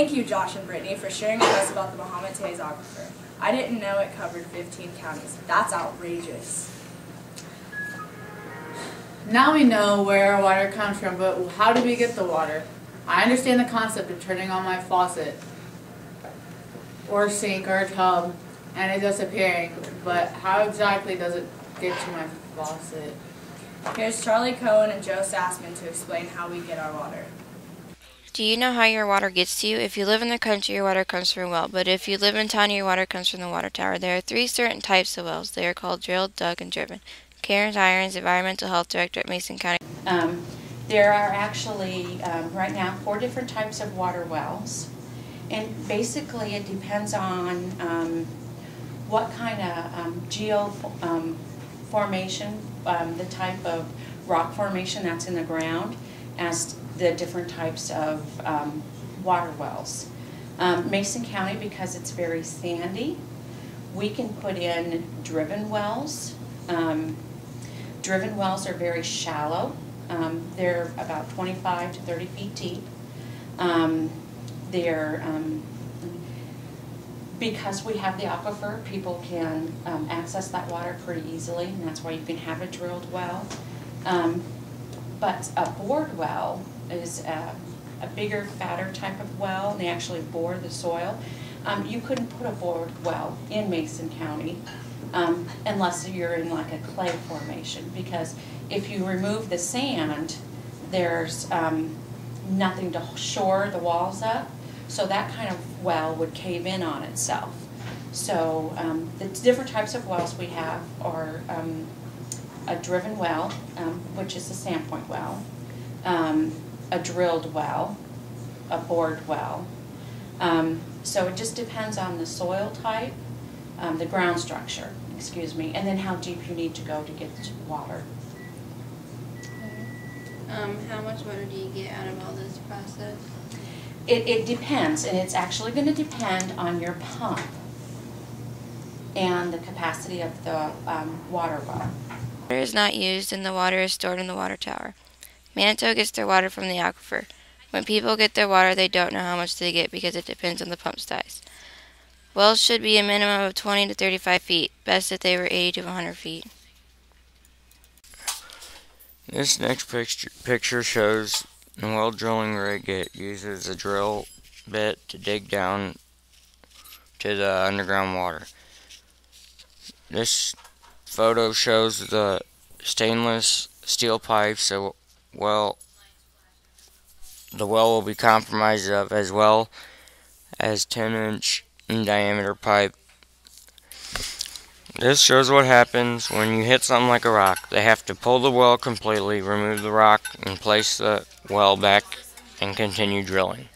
Thank you, Josh and Brittany, for sharing with us about the mchs aquifer. I didn't know it covered 15 counties. That's outrageous. Now we know where our water comes from, but how do we get the water? I understand the concept of turning on my faucet or sink or tub and it disappearing, but how exactly does it get to my faucet? Here's Charlie Cohen and Joe Sassman to explain how we get our water. Do you know how your water gets to you? If you live in the country, your water comes from a well, but if you live in town, your water comes from the water tower. There are 3 certain types of wells. They are called drilled, dug, and driven. Karen Irons, Environmental Health Director at Mason County. There are actually, right now, 4 different types of water wells. And basically it depends on what kind of formation, the type of rock formation that's in the ground, as the different types of water wells. Mason County, because it's very sandy, we can put in driven wells. Driven wells are very shallow. They're about 25 to 30 feet deep. Because we have the aquifer, people can access that water pretty easily, and that's why you can have a drilled well. But a bored well is a bigger, fatter type of well, and they actually bore the soil. You couldn't put a bored well in Mason County unless you're in like a clay formation, because if you remove the sand, there's nothing to shore the walls up, so that kind of well would cave in on itself. So the different types of wells we have are a driven well, which is a sandpoint well, a drilled well, a bored well. So it just depends on the soil type, the ground structure, excuse me, and then how deep you need to go to get to water. How much water do you get out of all this process? It depends, and it's actually going to depend on your pump and the capacity of the water well. Water is not used and the water is stored in the water tower. Manitou gets their water from the aquifer. When people get their water, they don't know how much they get because it depends on the pump size. Wells should be a minimum of 20 to 35 feet, best if they were 80 to 100 feet. This next picture shows a well drilling rig. It uses a drill bit to dig down to the underground water. This photo shows the stainless steel pipes so the well will be comprised of, as well as 10-inch in diameter pipe. This shows what happens when you hit something like a rock. They have to pull the well completely, remove the rock, and place the well back and continue drilling.